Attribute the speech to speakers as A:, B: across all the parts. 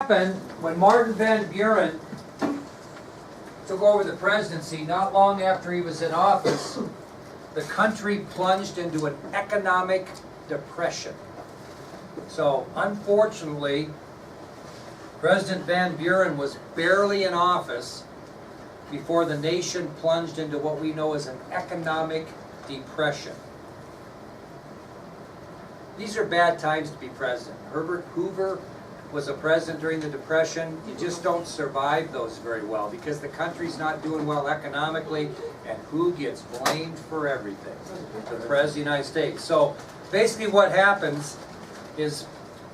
A: happened when Martin Van Buren took over the presidency, not long after he was in office, the country plunged into an economic depression. So, unfortunately, President Van Buren was barely in office before the nation plunged into what we know as an economic depression. These are bad times to be president. Herbert Hoover was a president during the Depression. You just don't survive those very well because the country's not doing well economically, and who gets blamed for everything? The President of the United States. So basically what happens is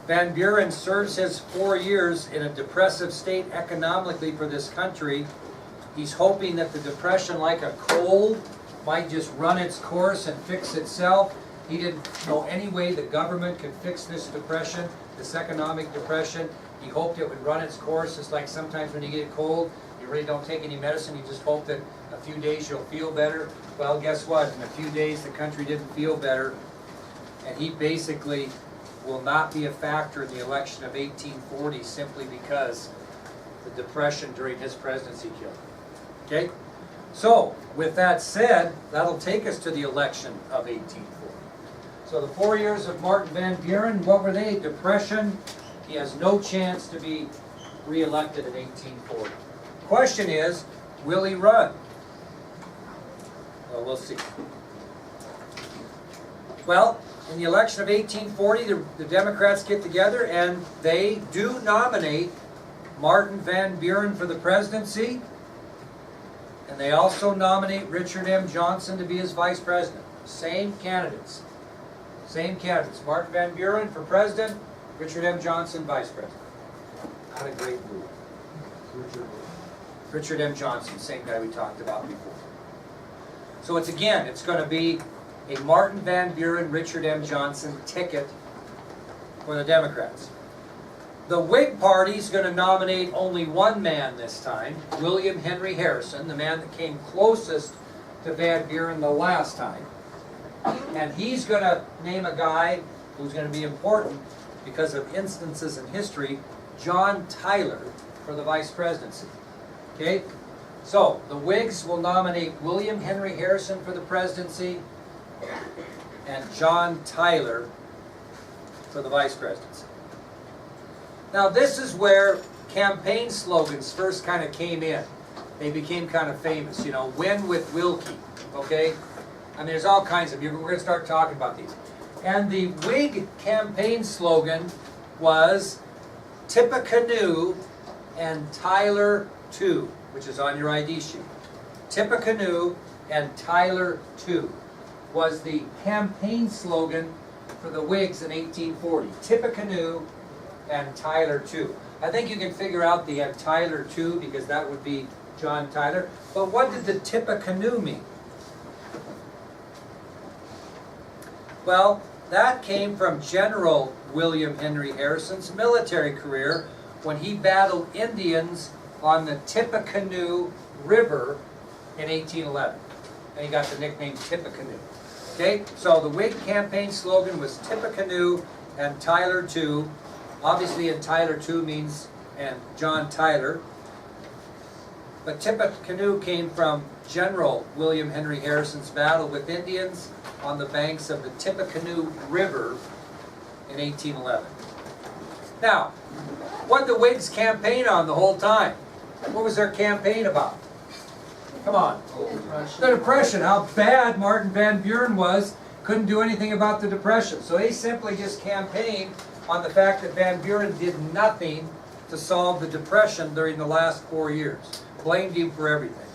A: Van Buren serves his 4 years in a depressive state economically for this country. He's hoping that the Depression, like a cold, might just run its course and fix itself. He didn't know any way the government could fix this depression, this economic depression. He hoped it would run its course. It's like sometimes when you get a cold, you really don't take any medicine. You just hope that a few days you'll feel better. Well, guess what? In a few days, the country didn't feel better. And he basically will not be a factor in the election of 1840 simply because the depression during his presidency killed him. Okay? So, with that said, that'll take us to the election of 1840. So the 4 years of Martin Van Buren, what were they? Depression. He has no chance to be re-elected in 1840. Question is, will he run? Well, we'll see. Well, in the election of 1840, the Democrats get together and they do nominate Martin Van Buren for the presidency. And they also nominate Richard M. Johnson to be his vice president. Same candidates. Same candidates. Martin Van Buren for president, Richard M. Johnson vice president. Not a great move. Richard M. Johnson, same guy we talked about before. So it's going to be a Martin Van Buren, Richard M. Johnson ticket for the Democrats. The Whig Party is going to nominate only one man this time, William Henry Harrison, the man that came closest to Van Buren the last time. And he's going to name a guy who's going to be important because of instances in history, John Tyler, for the vice presidency. Okay? So, the Whigs will nominate William Henry Harrison for the presidency and John Tyler for the vice presidency. Now, this is where campaign slogans first kind of came in. They became kind of famous, you know, win with Wilkie, okay? I mean, there's all kinds of, we're going to start talking about these. And the Whig campaign slogan was Tippecanoe and Tyler too, which is on your ID sheet. Tippecanoe and Tyler too was the campaign slogan for the Whigs in 1840. Tippecanoe and Tyler too. I think you can figure out the Tyler too because that would be John Tyler. But what did the Tippecanoe mean? Well, that came from General William Henry Harrison's military career when he battled Indians on the Tippecanoe River in 1811. And he got the nickname Tippecanoe. Okay, so the Whig campaign slogan was Tippecanoe and Tyler too. Obviously, and Tyler too means and John Tyler. But Tippecanoe came from General William Henry Harrison's battle with Indians on the banks of the Tippecanoe River in 1811. Now, what did the Whigs campaign on the whole time? What was their campaign about? Come on. The Depression. How bad Martin Van Buren was. Couldn't do anything about the Depression. So they simply just campaigned on the fact that Van Buren did nothing to solve the Depression during the last 4 years. Blamed him for everything.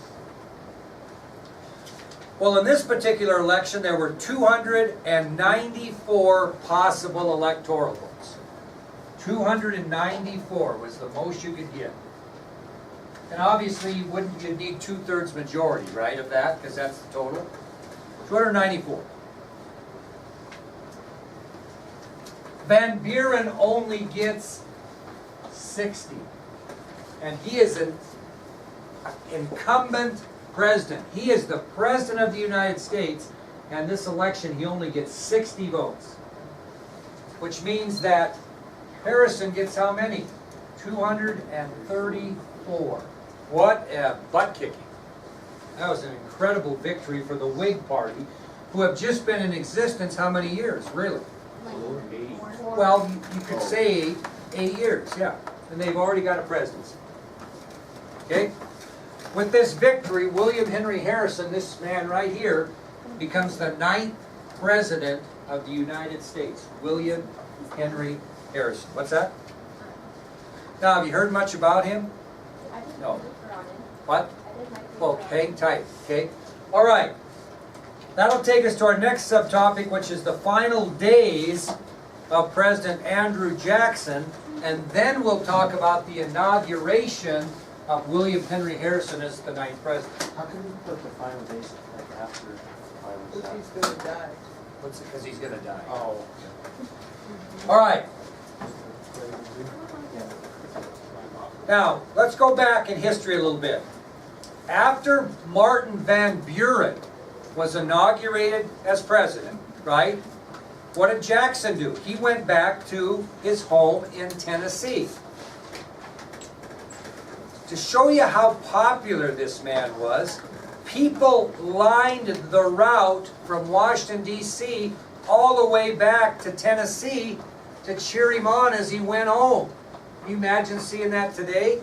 A: Well, in this particular election, there were 294 possible electoral votes. 294 was the most you could get. And obviously, you'd need 2/3 majority, right, of that, because that's the total. 294. Van Buren only gets 60. And he is an incumbent president. He is the president of the United States, and this election he only gets 60 votes. Which means that Harrison gets how many? 234. What a butt kicking. That was an incredible victory for the Whig Party, who have just been in existence how many years, really? Well, you could say 8 years, yeah. And they've already got a presidency. Okay? With this victory, William Henry Harrison, this man right here, becomes the 9th president of the United States. William Henry Harrison. What's that? Now, have you heard much about him? No. What? Well, hang tight, okay? All right. That'll take us to our next subtopic, which is the final days of President Andrew Jackson, and then we'll talk about the inauguration of William Henry Harrison as the 9th president.
B: How can you put the final days like after
C: Because he's gonna die.
A: What's it? Because he's going to die.
B: Oh.
A: All right. Now, let's go back in history a little bit. After Martin Van Buren was inaugurated as president, right? What did Jackson do? He went back to his home in Tennessee. To show you how popular this man was, people lined the route from Washington, D.C. all the way back to Tennessee to cheer him on as he went home. Can you imagine seeing that today?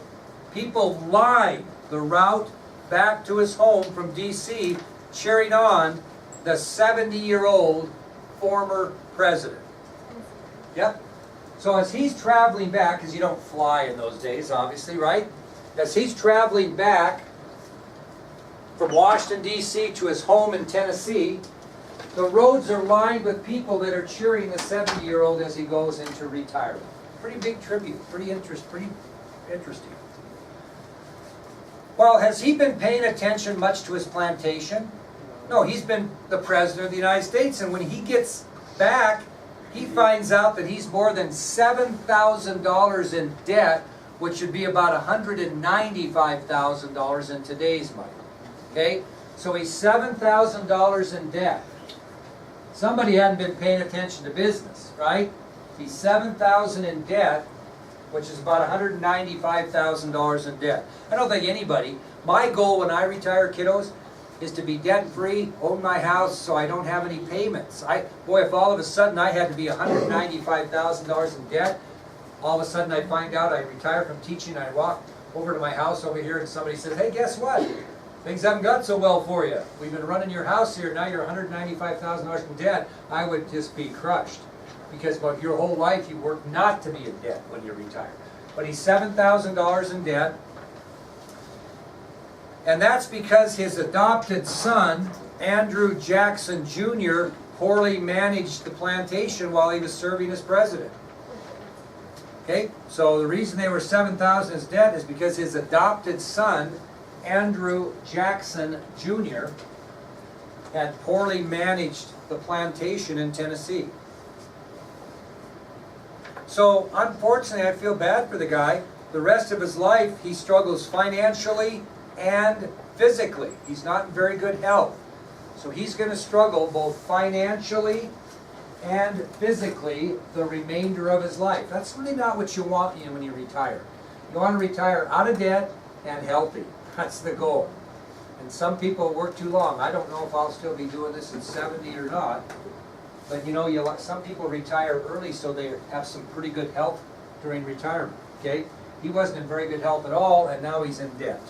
A: People lined the route back to his home from D.C. cheering on the 70-year-old former president. Yep. So as he's traveling back, because you don't fly in those days, obviously, right? As he's traveling back from Washington, D.C. to his home in Tennessee, the roads are lined with people that are cheering the 70-year-old as he goes into retirement. Pretty big tribute, pretty interesting. Well, has he been paying attention much to his plantation? No, he's been the President of the United States, and when he gets back, he finds out that he's more than $7,000 in debt, which would be about $195,000 in today's money. Okay? So he's $7,000 in debt. Somebody hadn't been paying attention to business, right? He's $7,000 in debt, which is about $195,000 in debt. I don't think anybody, my goal when I retire, kiddos, is to be debt-free, own my house so I don't have any payments. Boy, if all of a sudden I had to be $195,000 in debt, all of a sudden I find out I retire from teaching, I walk over to my house over here and somebody says, hey, guess what? Things haven't got so well for you. We've been running your house here, now you're $195,000 in debt. I would just be crushed. Because well, your whole life you worked not to be in debt when you retire. But he's $7,000 in debt. And that's because his adopted son, Andrew Jackson Jr., poorly managed the plantation while he was serving as president. Okay, so the reason they were $7,000 in debt is because his adopted son, Andrew Jackson Jr., had poorly managed the plantation in Tennessee. So, unfortunately, I feel bad for the guy. The rest of his life, he struggles financially and physically. He's not in very good health. So he's going to struggle both financially and physically the remainder of his life. That's really not what you want when you retire. You want to retire out of debt and healthy. That's the goal. And some people work too long. I don't know if I'll still be doing this at 70 or not. But you know, some people retire early so they have some pretty good health during retirement. Okay? He wasn't in very good health at all, and now he's in debt.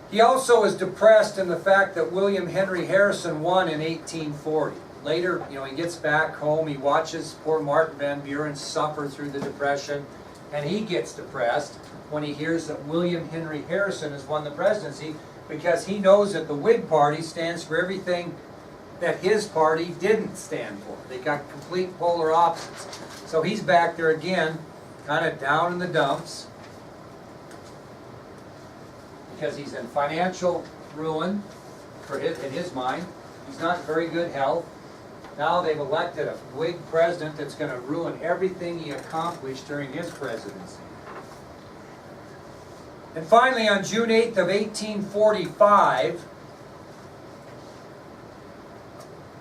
A: He also was depressed in the fact that William Henry Harrison won in 1840. Later, you know, he gets back home, he watches poor Martin Van Buren suffer through the Depression, and he gets depressed when he hears that William Henry Harrison has won the presidency, because he knows that the Whig Party stands for everything that his party didn't stand for. They got complete polar opposites. So he's back there again, kind of down in the dumps, because he's in financial ruin in his mind. He's not in very good health. Now they've elected a Whig president that's going to ruin everything he accomplished during his presidency. And finally, on June 8th of 1845,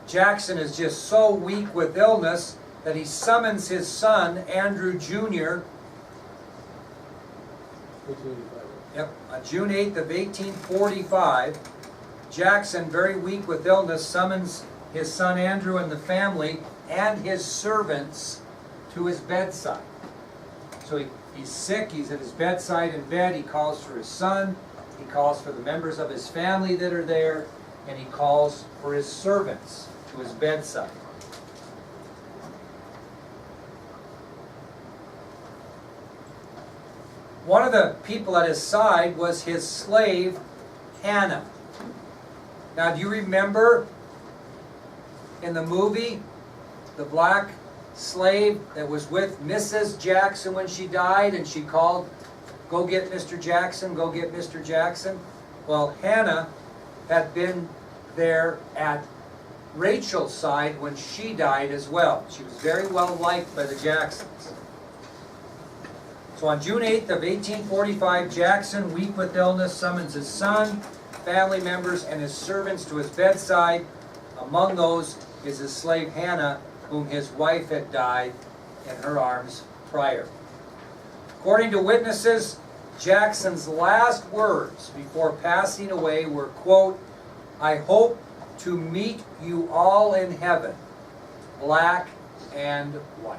A: Jackson is just so weak with illness, that he summons his son, Andrew Jr., yep, on June 8th of 1845, Jackson, very weak with illness, summons his son Andrew and the family and his servants to his bedside. So he's sick, he's at his bedside in bed, he calls for his son, he calls for the members of his family that are there, and he calls for his servants to his bedside. One of the people at his side was his slave, Hannah. Now, do you remember in the movie, the black slave that was with Mrs. Jackson when she died, and she called, "Go get Mr. Jackson, go get Mr. Jackson"? Well, Hannah had been there at Rachel's side when she died as well. She was very well liked by the Jacksons. So on June 8th of 1845, Jackson, weak with illness, summons his son, family members, and his servants to his bedside. Among those is his slave Hannah, whom his wife had died in her arms prior. According to witnesses, Jackson's last words before passing away were, quote, "I hope to meet you all in heaven, black and white."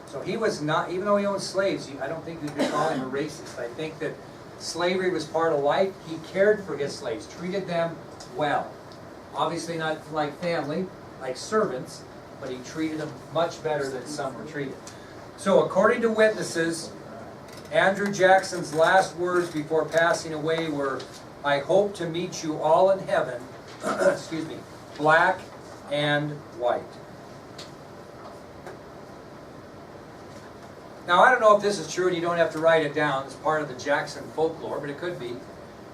A: So he was not, even though he owned slaves, I don't think you'd call him a racist. I think that slavery was part of life. He cared for his slaves, treated them well. Obviously not like family, like servants, but he treated them much better than some were treated. So according to witnesses, Andrew Jackson's last words before passing away were, "I hope to meet you all in heaven," excuse me, black and white. Now, I don't know if this is true, and you don't have to write it down. It's part of the Jackson folklore, but it could be.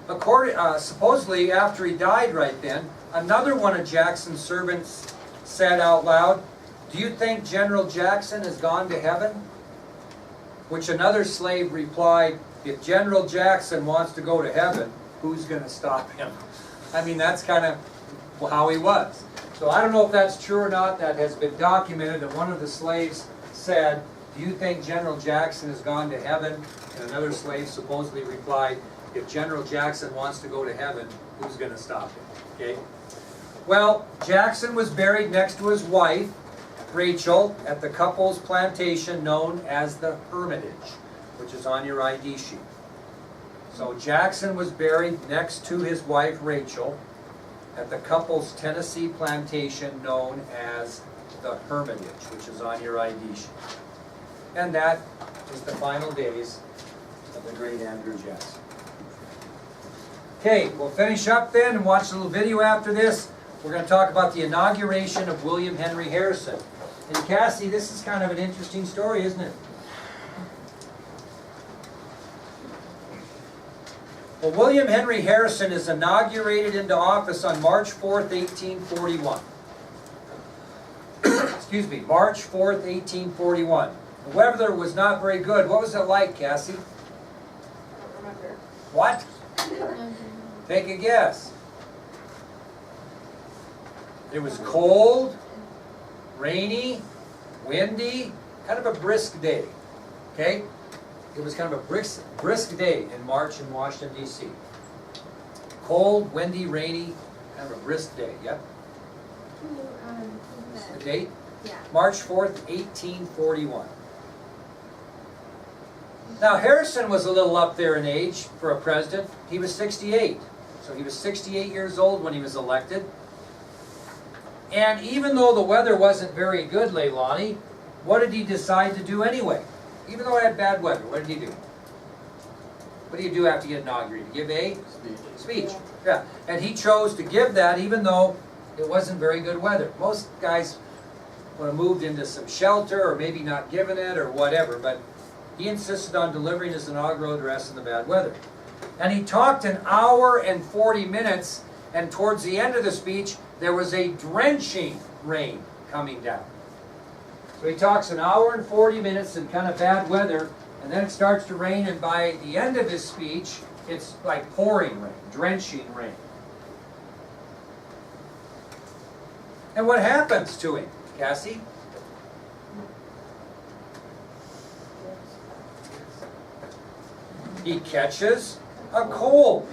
A: Supposedly, after he died right then, another one of Jackson's servants said out loud, "Do you think General Jackson has gone to heaven?" Which another slave replied, "If General Jackson wants to go to heaven, who's going to stop him?" I mean, that's kind of how he was. So I don't know if that's true or not. That has been documented that one of the slaves said, "Do you think General Jackson has gone to heaven?" And another slave supposedly replied, "If General Jackson wants to go to heaven, who's going to stop him?" Okay? Well, Jackson was buried next to his wife, Rachel, at the couple's plantation known as the Hermitage, which is on your ID sheet. So Jackson was buried next to his wife, Rachel, at the couple's Tennessee plantation known as the Hermitage, which is on your ID sheet. And that is the final days of the great Andrew Jackson. Okay, we'll finish up then and watch a little video after this. We're going to talk about the inauguration of William Henry Harrison. And Cassie, this is kind of an interesting story, isn't it? Well, William Henry Harrison is inaugurated into office on March 4th, 1841. Excuse me, March 4th, 1841. The weather was not very good. What was it like, Cassie? What? Take a guess. It was cold, rainy, windy, kind of a brisk day. Okay? It was kind of a brisk day in March in Washington, D.C. Cold, windy, rainy, kind of a brisk day. Yep. The date?
D: Yeah.
A: March 4th, 1841. Now, Harrison was a little up there in age for a president. He was 68. So he was 68 years old when he was elected. And even though the weather wasn't very good, Leilani, what did he decide to do anyway? Even though it had bad weather, what did he do? What do you do after you get inaugurated? Give a speech. Yeah. And he chose to give that even though it wasn't very good weather. Most guys would have moved into some shelter or maybe not given it or whatever, but he insisted on delivering his inaugural address in the bad weather. And he talked an hour and 40 minutes, and towards the end of the speech, there was a drenching rain coming down. So he talks an hour and 40 minutes in kind of bad weather, and then it starts to rain, and by the end of his speech, it's like pouring rain, drenching rain. And what happens to him, Cassie? he catches a cold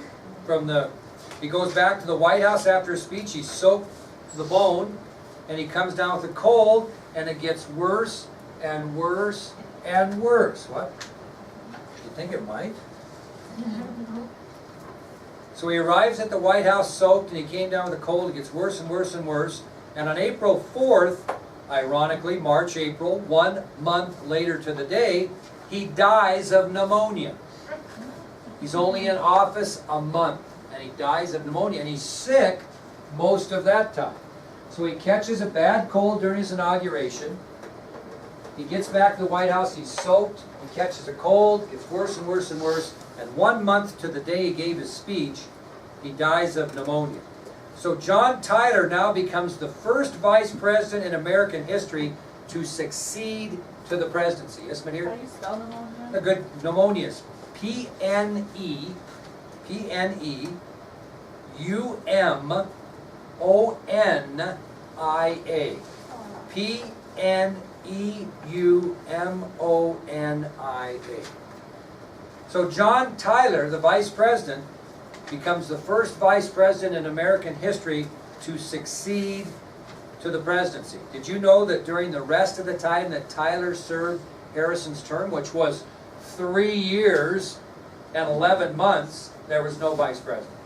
A: he goes back to the White House after a speech, he's soaked to the bone, and he comes down with a cold, and it gets worse and worse and worse. What? You think it might? So he arrives at the White House soaked, and he came down with a cold. It gets worse and worse and worse. And on April 4th, ironically, March, April, 1 month later to the day, he dies of pneumonia. He's only in office a month, and he dies of pneumonia, and he's sick most of that time. So he catches a bad cold during his inauguration. He gets back to the White House, he's soaked, he catches a cold, gets worse and worse and worse, and 1 month to the day he gave his speech, he dies of pneumonia. So John Tyler now becomes the first vice president in American history to succeed to the presidency. Yes, Manir?
C: How do you spell pneumonia?
A: A good pneumonia is P-N-E-U-M-O-N-I-A. P-N-E-U-M-O-N-I-A. So John Tyler, the vice president, becomes the first vice president in American history to succeed to the presidency. Did you know that during the rest of the time that Tyler served Harrison's term, which was 3 years and 11 months, there was no vice president?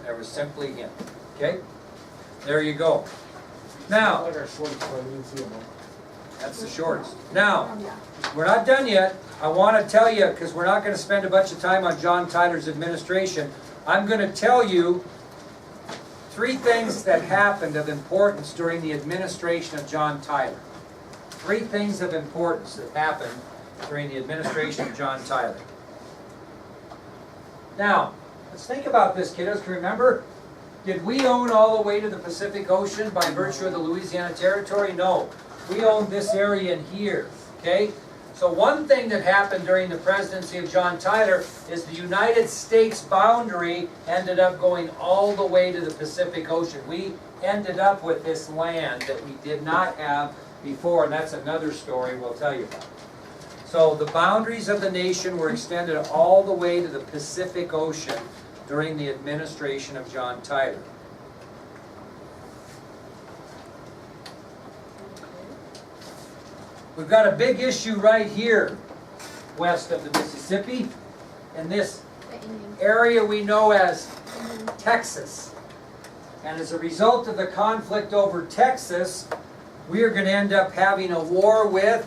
A: There was simply him. Okay? There you go. Now,
B: Like our shortest one, we didn't see them.
A: that's the shortest. Now, we're not done yet. I want to tell you, because we're not going to spend a bunch of time on John Tyler's administration, I'm going to tell you 3 things that happened of importance during the administration of John Tyler. 3 things of importance that happened during the administration of John Tyler. Now, let's think about this, kiddos. Can you remember? Did we own all the way to the Pacific Ocean by virtue of the Louisiana Territory? No. We owned this area in here, okay? So one thing that happened during the presidency of John Tyler is the United States boundary ended up going all the way to the Pacific Ocean. We ended up with this land that we did not have before, and that's another story we'll tell you about. So the boundaries of the nation were extended all the way to the Pacific Ocean during the administration of John Tyler. We've got a big issue right here, west of the Mississippi, in this area we know as Texas. And as a result of the conflict over Texas, we are going to end up having a war with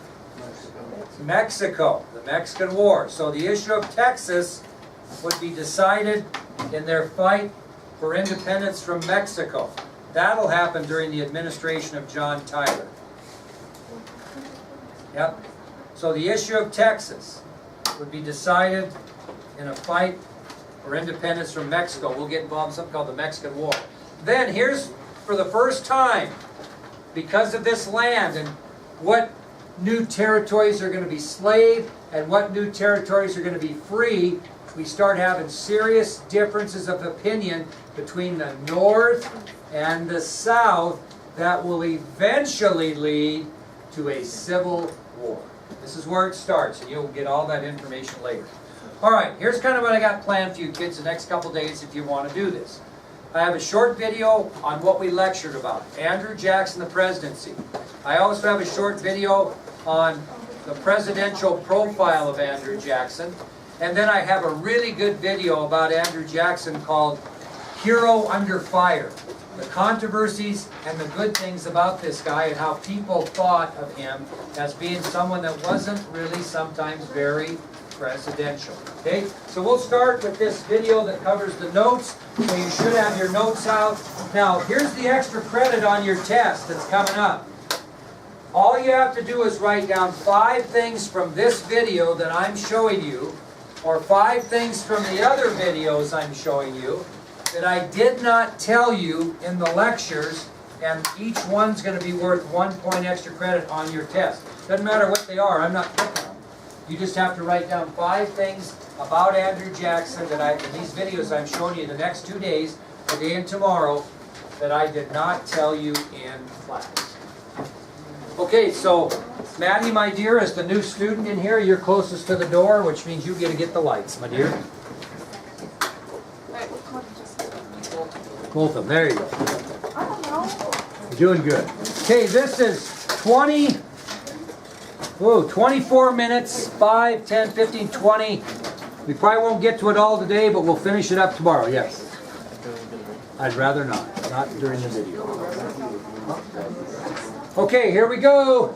A: Mexico, the Mexican War. So the issue of Texas would be decided in their fight for independence from Mexico. That'll happen during the administration of John Tyler. Yep. So the issue of Texas would be decided in a fight for independence from Mexico. We'll get involved in something called the Mexican War. Then here's, for the first time, because of this land and what new territories are going to be slave and what new territories are going to be free, we start having serious differences of opinion between the North and the South that will eventually lead to a civil war. This is where it starts, and you'll get all that information later. All right, here's kind of what I got planned for you kids the next couple days if you want to do this. I have a short video on what we lectured about, Andrew Jackson, the presidency. I also have a short video on the presidential profile of Andrew Jackson. And then I have a really good video about Andrew Jackson called Hero Under Fire. The controversies and the good things about this guy and how people thought of him as being someone that wasn't really sometimes very presidential. Okay, so we'll start with this video that covers the notes. So you should have your notes out. Now, here's the extra credit on your test that's coming up. All you have to do is write down 5 things from this video that I'm showing you, or 5 things from the other videos I'm showing you that I did not tell you in the lectures, and each one's going to be worth 1 point extra credit on your test. Doesn't matter what they are, I'm not picking them. You just have to write down 5 things about Andrew Jackson that in these videos I'm showing you the next 2 days, today and tomorrow, that I did not tell you in class. Okay, so Maddie, my dear, is the new student in here. You're closest to the door, which means you get to get the lights, my dear. Both of them. There you go.
C: I don't know.
A: You're doing good. Okay, this is 24 minutes, 5, 10, 15, 20. We probably won't get to it all today, but we'll finish it up tomorrow, yes. I'd rather not during the video. Okay, here we go.